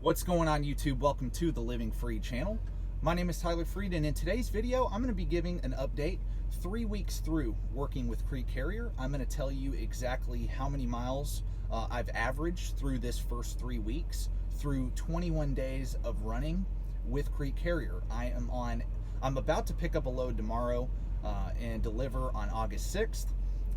What's going on, YouTube? Welcome to the Living Free channel. My name is Tyler Freed, and in today's video, I'm going to be giving an update 3 weeks through working with Crete Carrier. I'm going to tell you exactly how many miles I've averaged through this first 3 weeks, through 21 days of running with Crete Carrier. I'm about to pick up a load tomorrow and deliver on August 6th,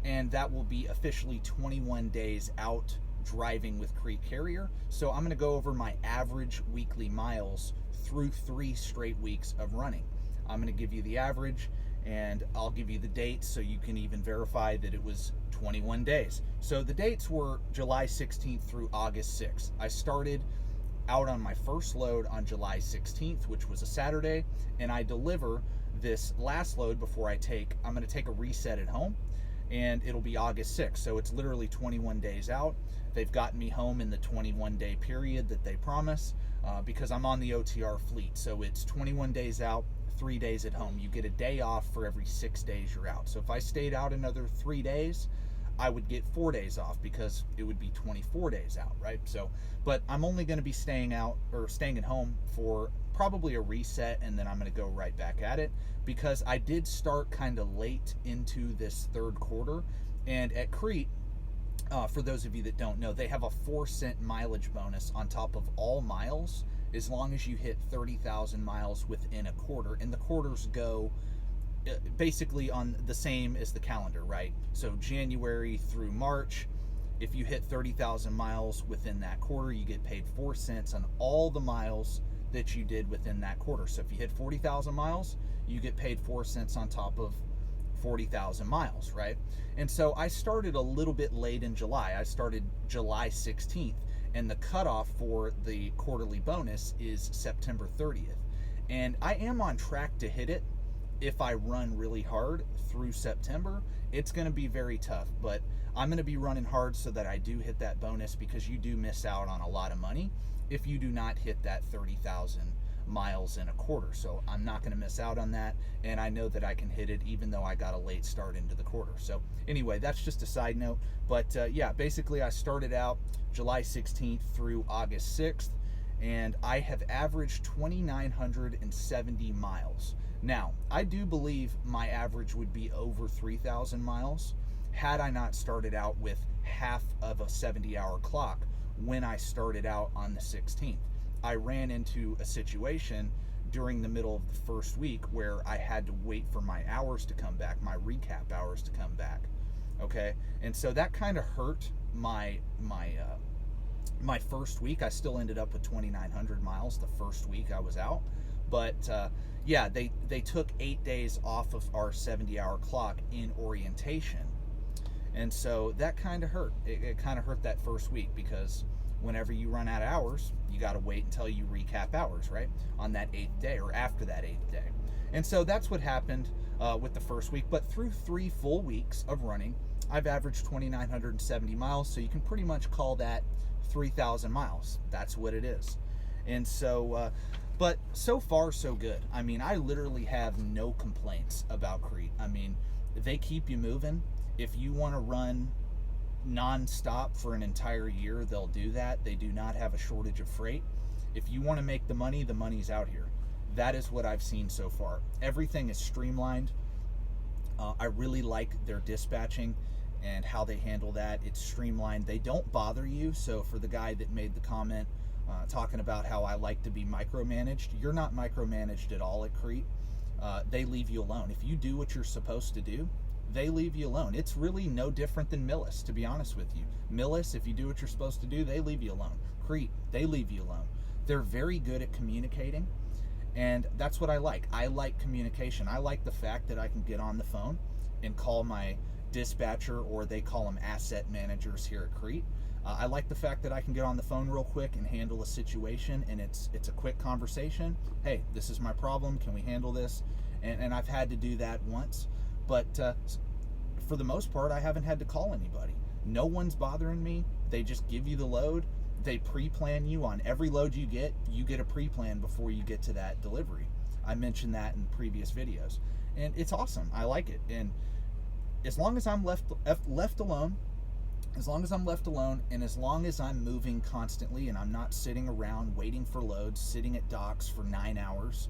and that will be officially 21 days out driving with Crete Carrier. So I'm going to go over my average weekly miles through 3 straight weeks of running. I'm going to give you the average, and I'll give you the dates so you can even verify that it was 21 days. So the dates were July 16th through August 6th. I started out on my first load on July 16th, which was a Saturday, and I deliver this last load before I'm going to take a reset at home, and it'll be August 6th. So it's literally 21 days out. They've gotten me home in the 21-day period that they promise because I'm on the OTR fleet. So it's 21 days out, 3 days at home. You get a day off for every 6 days you're out. So if I stayed out another 3 days, I would get 4 days off because it would be 24 days out, right? So, but I'm only going to be staying at home for probably a reset, and then I'm going to go right back at it because I did start kind of late into this third quarter. And at Crete, for those of you that don't know, they have a 4-cent mileage bonus on top of all miles as long as you hit 30,000 miles within a quarter. And the quarters go basically on the same as the calendar, right? So January through March, if you hit 30,000 miles within that quarter, you get paid 4 cents on all the miles that you did within that quarter. So if you hit 40,000 miles, you get paid 4 cents on top of 40,000 miles, right? And so I started a little bit late in July. I started July 16th, and the cutoff for the quarterly bonus is September 30th. And I am on track to hit it. If I run really hard through September, it's going to be very tough, but I'm going to be running hard so that I do hit that bonus, because you do miss out on a lot of money if you do not hit that 30,000 miles in a quarter. So I'm not going to miss out on that, and I know that I can hit it even though I got a late start into the quarter. So anyway, that's just a side note, but yeah, basically I started out July 16th through August 6th, and I have averaged 2,970 miles. Now, I do believe my average would be over 3,000 miles had I not started out with half of a 70-hour clock when I started out on the 16th. I ran into a situation during the middle of the first week where I had to wait for my hours to come back, my recap hours to come back. Okay, and so that kind of hurt my first week. I still ended up with 2,900 miles the first week I was out, but yeah, they took 8 days off of our 70-hour clock in orientation, and so that kind of hurt. It kind of hurt that first week, because whenever you run out of hours, you got to wait until you recap hours, right, on that 8th day or after that 8th day. And so that's what happened with the first week. But through 3 full weeks of running, I've averaged 2,970 miles, so you can pretty much call that 3,000 miles. That's what it is. And so, but so far so good. I mean, I literally have no complaints about Crete. I mean, they keep you moving. If you want to run non-stop for an entire year, they'll do that. They do not have a shortage of freight. If you want to make the money's out here. That is what I've seen so far. Everything is streamlined. I really like their dispatching and how they handle that. It's streamlined. They don't bother you. So for the guy that made the comment talking about how I like to be micromanaged, you're not micromanaged at all at Crete. They leave you alone. If you do what you're supposed to do, they leave you alone. It's really no different than Millis, to be honest with you. Millis, if you do what you're supposed to do, they leave you alone. Crete, they leave you alone. They're very good at communicating, and that's what I like. I like communication. I like the fact that I can get on the phone and call my dispatcher, or they call them asset managers here at Crete. I like the fact that I can get on the phone real quick and handle a situation, and it's a quick conversation. Hey, this is my problem. Can we handle this? And I've had to do that once. But for the most part, I haven't had to call anybody. No one's bothering me. They just give you the load. They pre-plan you on every load you get. You get a pre-plan before you get to that delivery. I mentioned that in previous videos. And it's awesome. I like it. And as long as I'm left alone, As long as I'm left alone, and as long as I'm moving constantly and I'm not sitting around waiting for loads, sitting at docks for 9 hours,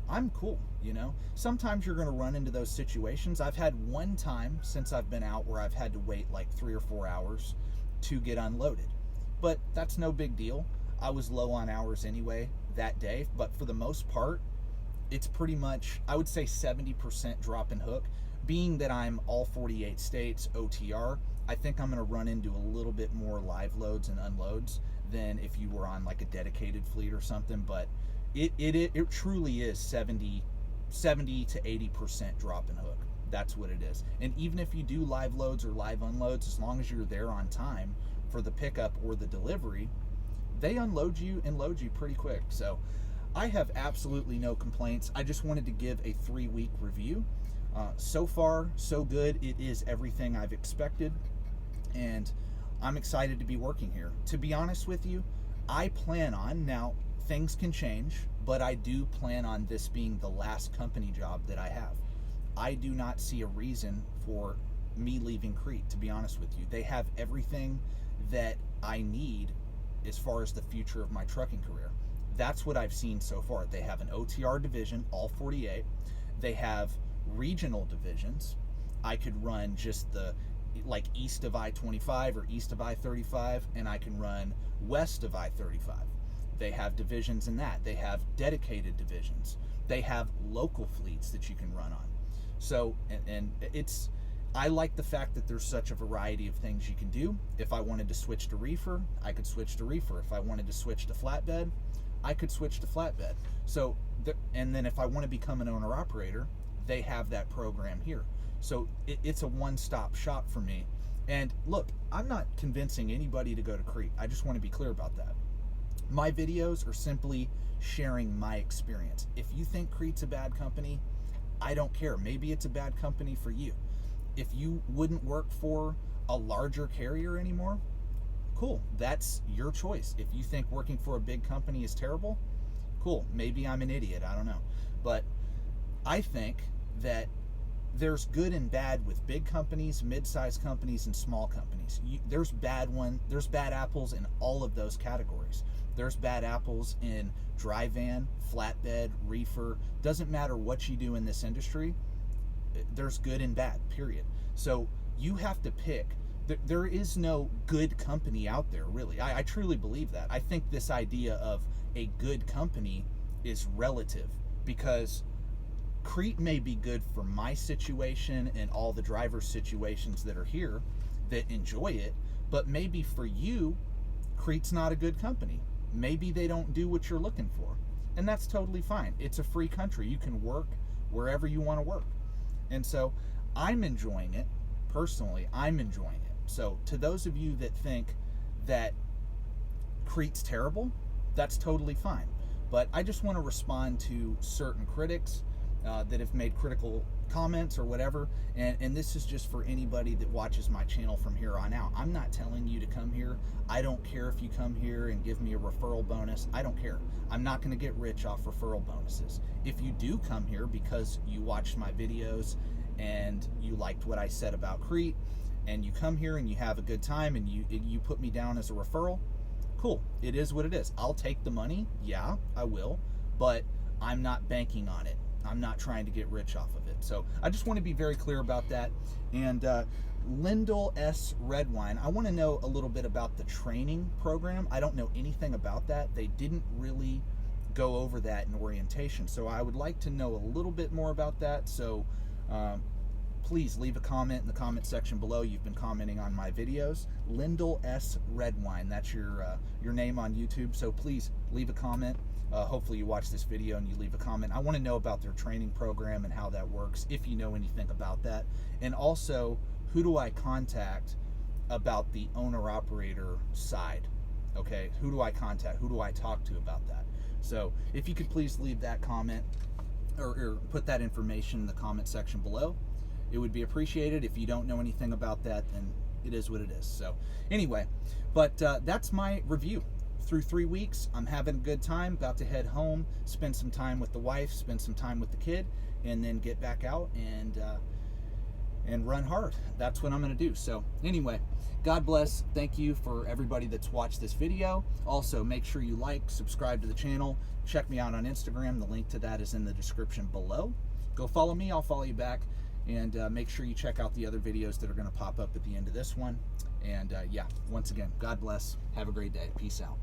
I'm cool, you know? Sometimes you're going to run into those situations. I've had one time since I've been out where I've had to wait like 3 or 4 hours to get unloaded. But that's no big deal. I was low on hours anyway that day, but for the most part, it's pretty much, I would say 70% drop and hook. Being that I'm all 48 states OTR, I think I'm going to run into a little bit more live loads and unloads than if you were on like a dedicated fleet or something, but it truly is 70 to 80% drop and hook. That's what it is. And even if you do live loads or live unloads, as long as you're there on time for the pickup or the delivery, they unload you and load you pretty quick. So I have absolutely no complaints. I just wanted to give a 3-week review. So far, so good. It is everything I've expected, and I'm excited to be working here. To be honest with you, I plan on, now things can change, but I do plan on this being the last company job that I have. I do not see a reason for me leaving Crete, to be honest with you. They have everything that I need as far as the future of my trucking career. That's what I've seen so far. They have an OTR division, all 48. They have regional divisions. I could run just the like east of I-25 or east of I-35, and I can run west of I-35. They have divisions in that. They have dedicated divisions. They have local fleets that you can run on. So, and it's, I like the fact that there's such a variety of things you can do. If I wanted to switch to reefer, I could switch to reefer. If I wanted to switch to flatbed, I could switch to flatbed. So, and then if I want to become an owner-operator, they have that program here. So it's a one-stop shop for me. And look, I'm not convincing anybody to go to Crete. I just want to be clear about that. My videos are simply sharing my experience. If you think Crete's a bad company, I don't care. Maybe it's a bad company for you. If you wouldn't work for a larger carrier anymore, cool. That's your choice. If you think working for a big company is terrible, cool. Maybe I'm an idiot. I don't know. But I think that there's good and bad with big companies, mid-sized companies, and small companies. There's bad apples in all of those categories. There's bad apples in dry van, flatbed, reefer. Doesn't matter what you do in this industry. There's good and bad, period. So you have to pick. There is no good company out there, really. I truly believe that. I think this idea of a good company is relative, because Crete may be good for my situation and all the driver situations that are here that enjoy it, but maybe for you, Crete's not a good company. Maybe they don't do what you're looking for, and that's totally fine. It's a free country. You can work wherever you want to work. And so I'm enjoying it. Personally, I'm enjoying it. So to those of you that think that Crete's terrible, that's totally fine. But I just want to respond to certain critics that have made critical comments or whatever, and this is just for anybody that watches my channel from here on out. I'm not telling you to come here. I don't care if you come here and give me a referral bonus. I don't care. I'm not going to get rich off referral bonuses. If you do come here because you watched my videos and you liked what I said about Crete, and you come here and you have a good time and you put me down as a referral, cool. It is what it is. I'll take the money. Yeah, I will, but I'm not banking on it. I'm not trying to get rich off of it. So I just want to be very clear about that. And Lindell S. Redwine, I want to know a little bit about the training program. I don't know anything about that. They didn't really go over that in orientation. So I would like to know a little bit more about that. So please leave a comment in the comment section below. You've been commenting on my videos. Lindell S. Redwine, that's your name on YouTube. So please leave a comment. Hopefully you watch this video and you leave a comment. I want to know about their training program and how that works, if you know anything about that. And also, who do I contact about the owner-operator side? Okay, who do I contact? Who do I talk to about that? So if you could please leave that comment or put that information in the comment section below, it would be appreciated. If you don't know anything about that, then it is what it is. So anyway, but that's my review. Through 3 weeks, I'm having a good time. About to head home, spend some time with the wife, spend some time with the kid, and then get back out and run hard. That's what I'm going to do. So anyway, God bless. Thank you for everybody that's watched this video. Also, make sure you like, subscribe to the channel. Check me out on Instagram. The link to that is in the description below. Go follow me. I'll follow you back. And make sure you check out the other videos that are going to pop up at the end of this one. And yeah, once again, God bless. Have a great day. Peace out.